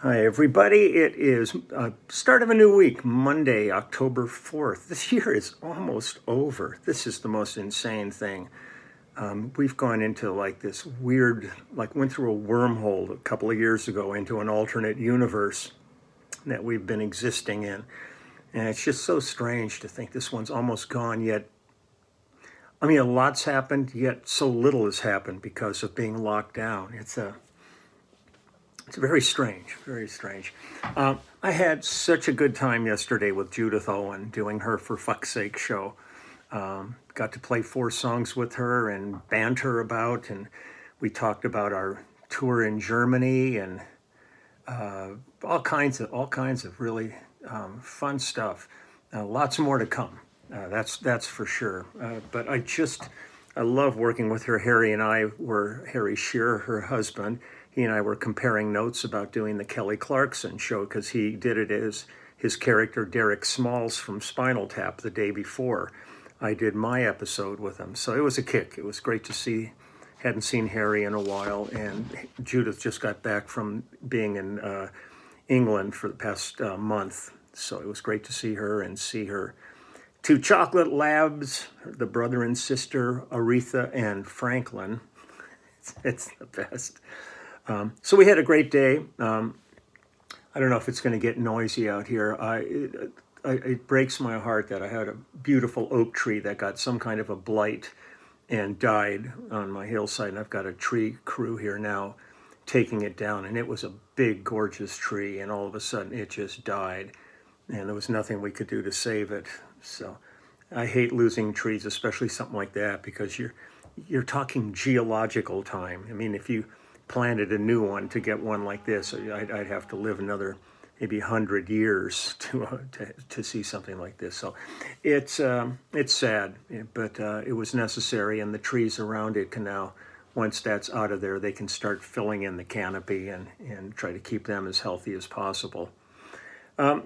Hi, everybody. It is start of a new week, Monday, October 4th. This year is almost over. This is the most insane thing. We've gone into like this weird, like went through a wormhole a couple of years ago into an alternate universe that we've been existing in. And it's just so strange to think this one's almost gone, yet, I mean, a lot's happened, yet so little has happened because of being locked down. It's very strange, very strange. I had such a good time yesterday with Judith Owen doing her For Fuck's Sake show. Got to play 4 songs with her and banter about, and we talked about our tour in Germany and all kinds of really fun stuff. Lots more to come. That's for sure. But I love working with her. Harry Shearer, her husband. He and I were comparing notes about doing the Kelly Clarkson show because he did it as his character Derek Smalls from Spinal Tap the day before I did my episode with him. So it was a kick. It was great to see. Hadn't seen Harry in a while, and Judith just got back from being in England for the past month. So it was great to see her and see her 2 chocolate labs, the brother and sister, Aretha and Franklin. It's the best. So we had a great day. I don't know if it's going to get noisy out here. It breaks my heart that I had a beautiful oak tree that got some kind of a blight and died on my hillside. And I've got a tree crew here now taking it down. And it was a big, gorgeous tree. And all of a sudden it just died. And there was nothing we could do to save it. So I hate losing trees, especially something like that, because you're talking geological time. I mean, if you planted a new one to get one like this, I'd have to live another maybe 100 years to see something like this. So it's sad, but it was necessary, and the trees around it can now, once that's out of there, they can start filling in the canopy and try to keep them as healthy as possible.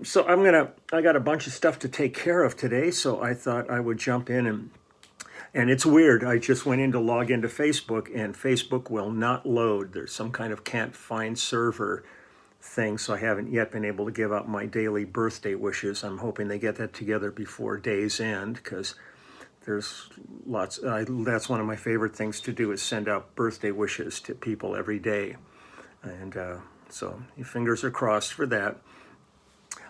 So I got a bunch of stuff to take care of today, so I thought I would jump in and it's weird. I just went in to log into Facebook, and Facebook will not load. There's some kind of can't find server thing, so I haven't yet been able to give out my daily birthday wishes. I'm hoping they get that together before day's end, because there's lots. That's one of my favorite things to do, is send out birthday wishes to people every day. And so your fingers are crossed for that.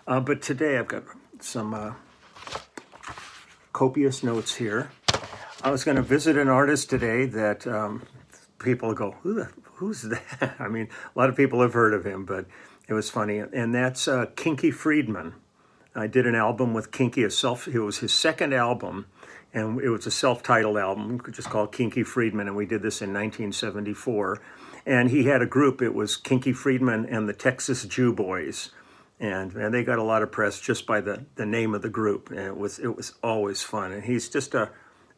But today I've got some copious notes here. I was going to visit an artist today that people go, who's that? I mean, a lot of people have heard of him, but it was funny. And that's Kinky Friedman. I did an album with Kinky, it was his second album, and it was a self-titled album, just called Kinky Friedman, and we did this in 1974. And he had a group, it was Kinky Friedman and the Texas Jew Boys. And they got a lot of press just by the name of the group, and it was always fun. And he's just a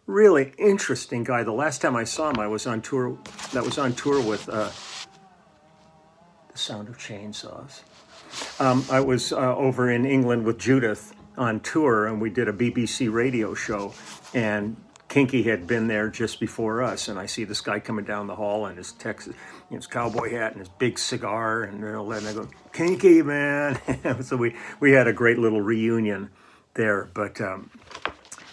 really interesting guy. The last time I saw him, I was on tour. That was on tour with the sound of chainsaws. I was over in England with Judith on tour, and we did a BBC radio show. And Kinky had been there just before us, and I see this guy coming down the hall in his his cowboy hat and his big cigar, and I go, Kinky, man. So we had a great little reunion there. But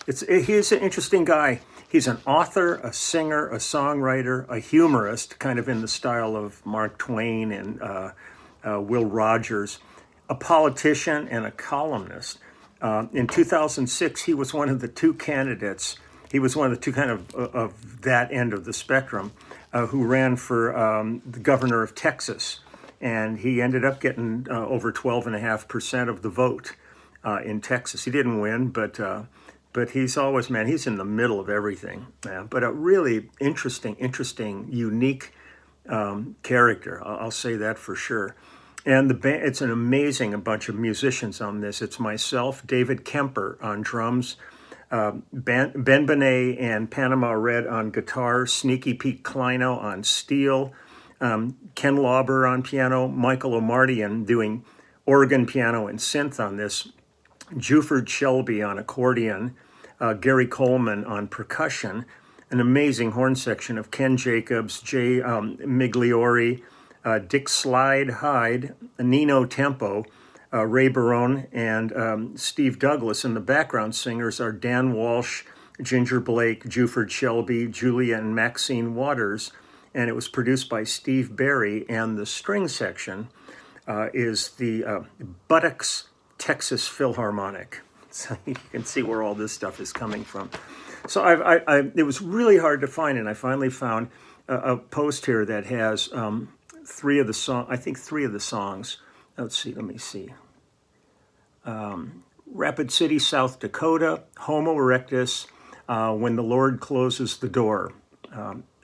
he's an interesting guy. He's an author, a singer, a songwriter, a humorist, kind of in the style of Mark Twain and Will Rogers, a politician and a columnist. In 2006, he was one of the 2 candidates. He was one of the 2 kind of that end of the spectrum who ran for the governor of Texas. And he ended up getting over 12.5% of the vote in Texas. He didn't win, but he's always, man, he's in the middle of everything. But a really interesting, unique character. I'll say that for sure. And the band, it's an amazing bunch of musicians on this. It's myself, David Kemper on drums, Ben Benet and Panama Red on guitar, Sneaky Pete Kleino on steel, Ken Lauber on piano, Michael O'Mardian doing organ, piano, and synth on this, Juford Shelby on accordion, Gary Coleman on percussion, an amazing horn section of Ken Jacobs, Jay Migliori, Dick Slide Hyde, Nino Tempo, Ray Barone, and Steve Douglas. And the background singers are Dan Walsh, Ginger Blake, Juford Shelby, Julia and Maxine Waters. And it was produced by Steve Barry. And the string section is the Buttocks Texas Philharmonic. So you can see where all this stuff is coming from. So it was really hard to find, and I finally found a post here that has three of the songs. Let's see, let me see. Rapid City, South Dakota, Homo Erectus, When the Lord Closes the Door,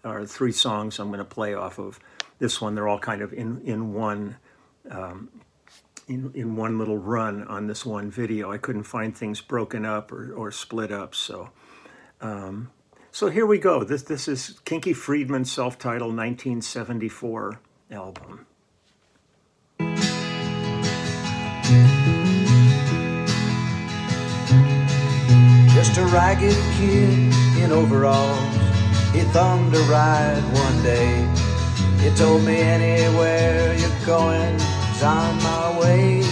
are three songs I'm going to play off of this one. They're all kind of in one little run on this one video. I couldn't find things broken up or split up, so here we go. This is Kinky Friedman's self-titled 1974 album. Just a ragged kid in overalls, he thumbed a ride one day. He told me, anywhere you're going is on my way.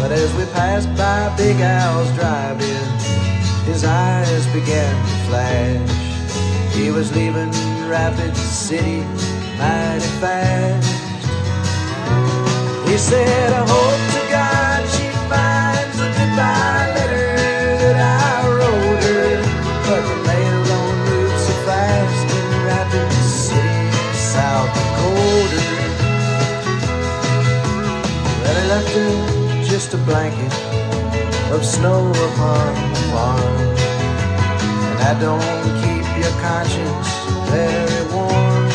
But as we passed by Big Al's drive-in, his eyes began to flash. He was leaving Rapid City mighty fast. He said, I hope to God she finds the goodbye letter that I wrote her, but the mail don't move so fast in Rapid City, South Dakota. Well, he left her just a blanket of snow upon the farm, and that don't keep your conscience very warm.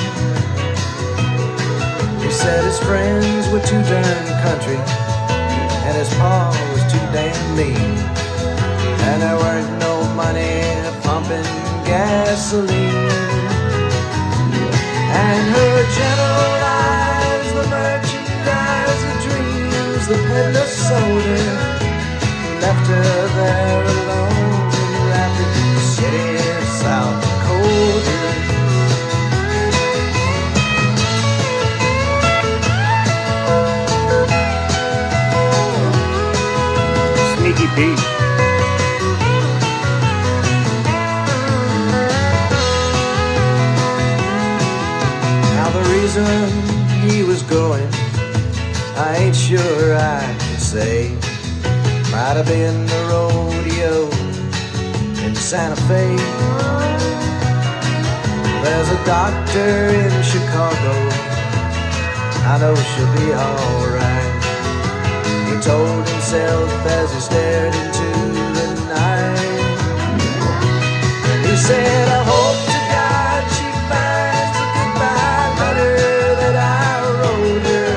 He said his friends were too darn country, and his pa was too damn mean, and there weren't no money pumping gasoline. And her gentle eyes, the merchandise of dreams, the peddler sold her, left her there alone in Rapid City, South Dakota. Sneaky Pete. Now the reason he was going, I ain't sure I can say. Might have been the rodeo in Santa Fe. There's a doctor in Chicago, I know she'll be alright. He told himself as he stared into the night. He said, I hope to God she finds the goodbye letter that I wrote her,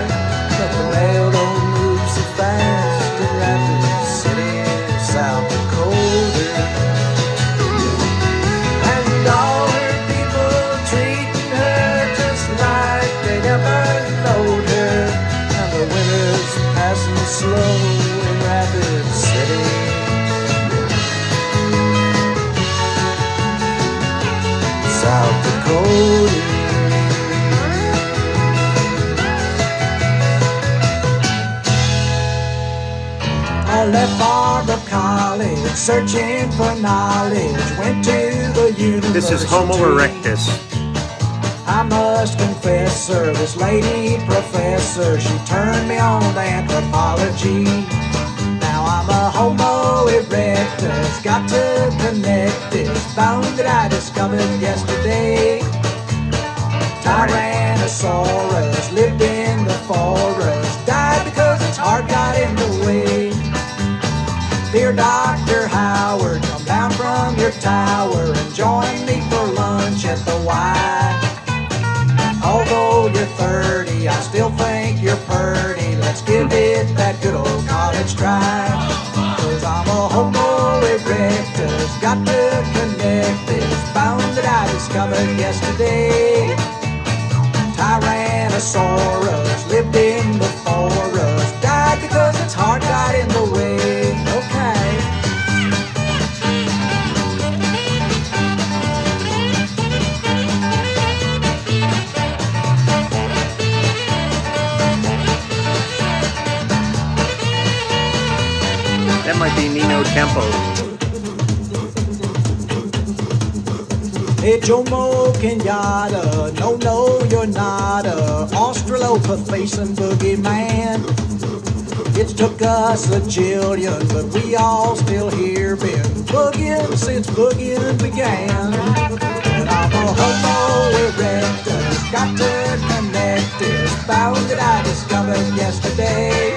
but the mail don't move so fast in Rapid City, South Dakota. And all her people treating her just like they never knowed her, and the winter's passing slow in Rapid City, South Dakota. I left Barbara College, searching for knowledge, went to the university. This is Homo Erectus. I must confess, sir, this lady professor, she turned me on to anthropology. Now I'm a Homo erectus, got to connect this bone that I discovered yesterday. Tyrannosaurus lived in the forest, died because its heart got in the way. Dear Dr. Howard, come down from your tower and join me for lunch at the Y. Although you're 30, I still think you're purty. Let's give it that good old college try. 'Cause I'm a Homo erectus, got to connect this bone that I discovered yesterday. Tyrannosaurus lived in the forest, died because its heart got in the way. Okay. might be Nino Tempo. Hey, Jomo Kenyatta, no, you're not a Australopithecine boogeyman. It's took us a jillion, but we all still here been boogieing since boogieing began. And I'm a homo erectus, got to connect this found that I discovered yesterday.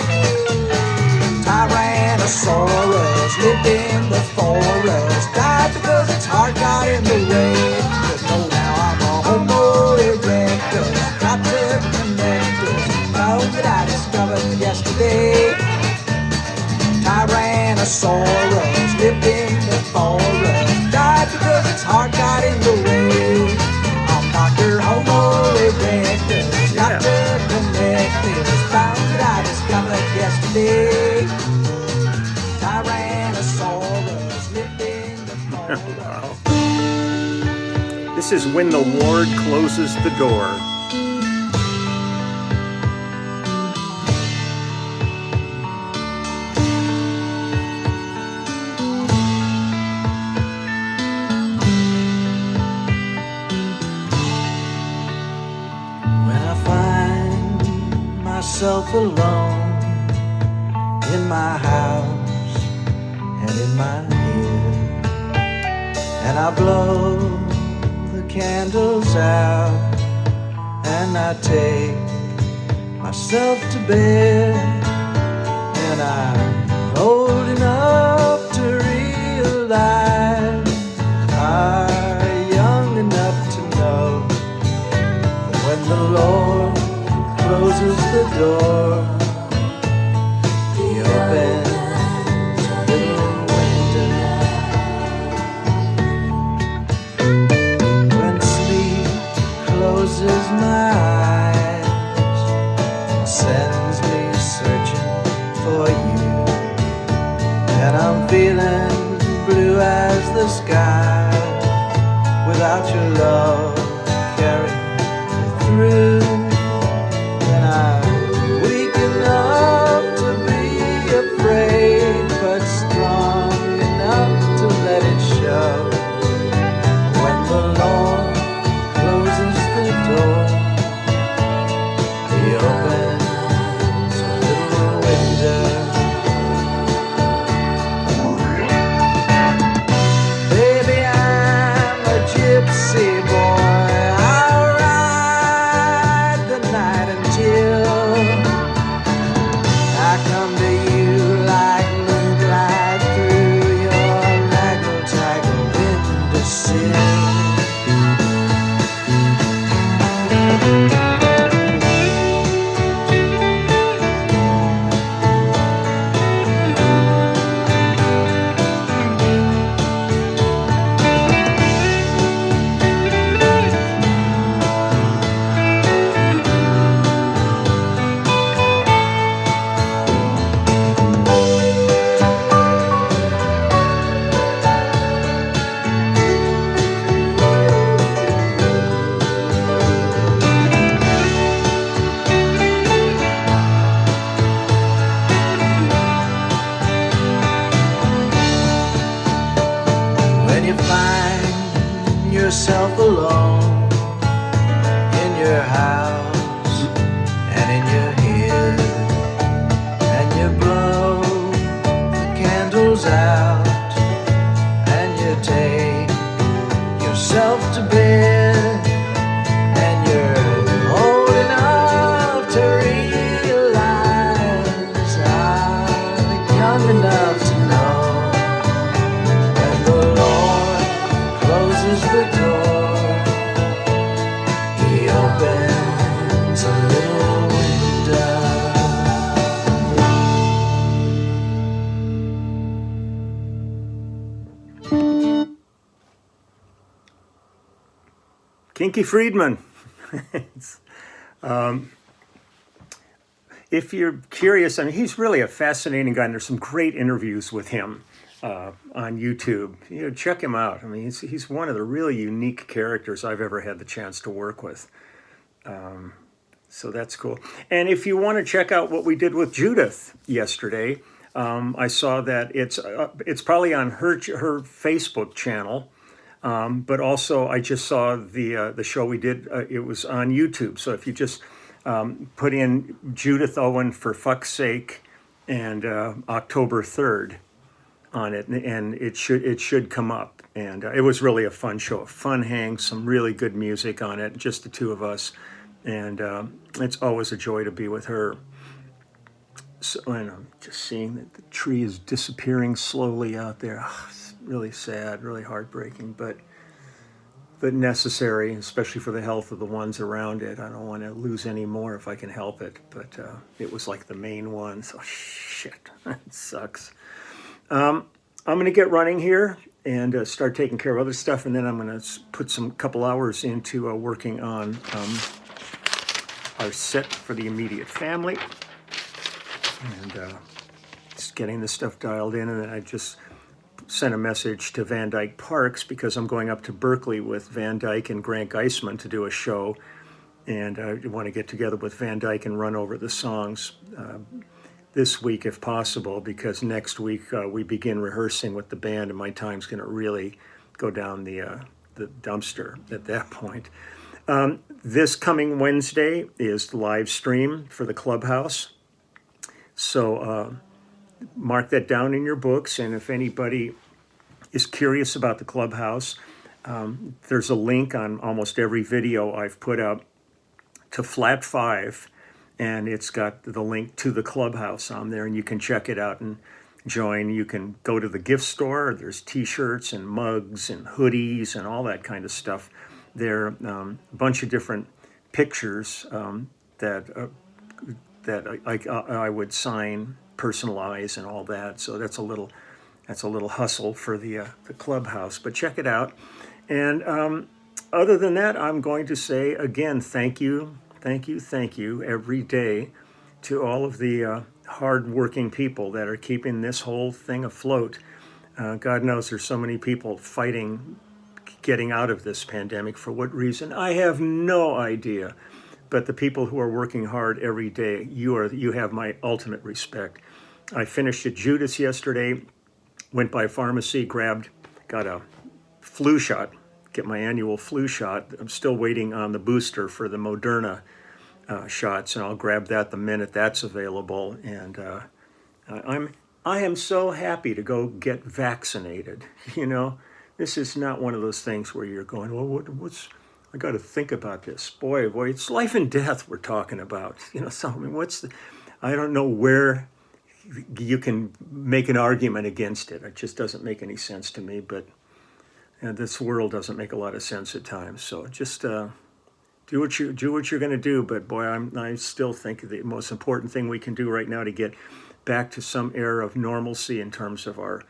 Tyrannosaurus lived in the forest, died because its heart got in the way. But no, now I'm a homo erectus, got to connect this found that I discovered yesterday. Tyrannosaurus lived in the forest, died because its heart got in the way. I'm Dr. Homo erectus, got to connect this found that I discovered yesterday. Tyrannosaurus lived in the forest. Wow. This is When the Lord Closes the Door. Myself alone in my house and in my head, and I blow the candles out and I take myself to bed, and I'm old enough to realize, I'm young enough to know that when the Lord closes the door, he opens a little window. When sleep closes my eyes and sends me searching for you, and I'm feeling blue as the sky without your love carrying me through. I'm weak enough to be afraid, but strong enough to let it show. When the Lord closes the door, he opens a little window. Baby, I'm a gypsy boy. Yourself alone in your house and in your head, and you blow the candles out and you take yourself to bed, and you're old enough to realize, I'm young enough to know when the Lord closes the door, he opens a little window. Kinky Friedman. If you're curious, I mean, he's really a fascinating guy, and there's some great interviews with him on YouTube. You know, check him out. I mean, he's one of the really unique characters I've ever had the chance to work with. So that's cool. And if you want to check out what we did with Judith yesterday, I saw that it's probably on her Facebook channel. But also, I just saw the show we did. It was on YouTube. So if you just put in Judith Owen for fuck's sake and October 3rd on it, and it should come up. And it was really a fun show, a fun hang, some really good music on it, just the two of us, and it's always a joy to be with her. So, and I'm just seeing that the tree is disappearing slowly out there. Oh, it's really sad, really heartbreaking, but necessary, especially for the health of the ones around it. I don't want to lose any more if I can help it, but it was like the main one, so shit, it sucks. I'm going to get running here and start taking care of other stuff, and then I'm going to put some couple hours into working on our set for the immediate family, and just getting this stuff dialed in. And then I just sent a message to Van Dyke Parks because I'm going up to Berkeley with Van Dyke and Grant Geisman to do a show, and I want to get together with Van Dyke and run over the songs this week if possible, because next week we begin rehearsing with the band, and my time's going to really go down the dumpster at that point. This coming Wednesday is the live stream for the Clubhouse, so mark that down in your books. And if anybody is curious about the Clubhouse, there's a link on almost every video I've put up to Flat 5, and it's got the link to the Clubhouse on there, and you can check it out and join. You can go to the gift store. There's t-shirts and mugs and hoodies and all that kind of stuff. There are a bunch of different pictures that I would sign, personalize, and all that. So that's a little hustle for the Clubhouse, but check it out. And other than that, I'm going to say again, thank you every day to all of the hardworking people that are keeping this whole thing afloat. God knows there's so many people fighting, getting out of this pandemic. For what reason? I have no idea. But the people who are working hard every day, you have my ultimate respect. I finished at Judas yesterday, went by pharmacy, got a flu shot, get my annual flu shot. I'm still waiting on the booster for the Moderna shots, and I'll grab that the minute that's available. And I am so happy to go get vaccinated. You know, this is not one of those things where you're going, well, I got to think about this. Boy, it's life and death we're talking about. You know, so I mean, I don't know where you can make an argument against it. It just doesn't make any sense to me. But this world doesn't make a lot of sense at times. So just do what you're going to do. But boy, I still think the most important thing we can do right now to get back to some era of normalcy in terms of our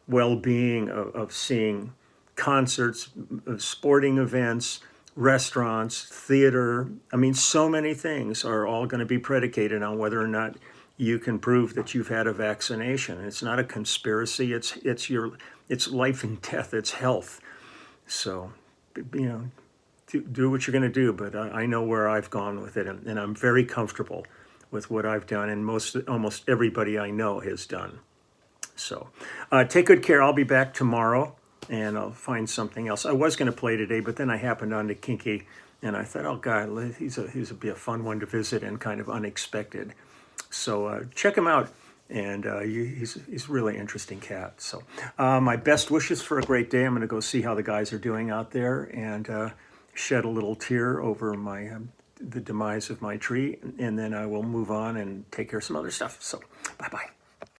well-being, of seeing concerts, sporting events, restaurants, theater. I mean, so many things are all going to be predicated on whether or not you can prove that you've had a vaccination. It's not a conspiracy. It's life and death. It's health. So, you know, do what you're going to do. But I know where I've gone with it, and I'm very comfortable with what I've done, and almost everybody I know has done. So, take good care. I'll be back tomorrow, and I'll find something else. I was going to play today, but then I happened on to Kinky, and I thought, oh God, he's be a fun one to visit and kind of unexpected. So check him out, and he's a really interesting cat. So my best wishes for a great day. I'm going to go see how the guys are doing out there, and shed a little tear over the demise of my tree, and then I will move on and take care of some other stuff. So bye-bye.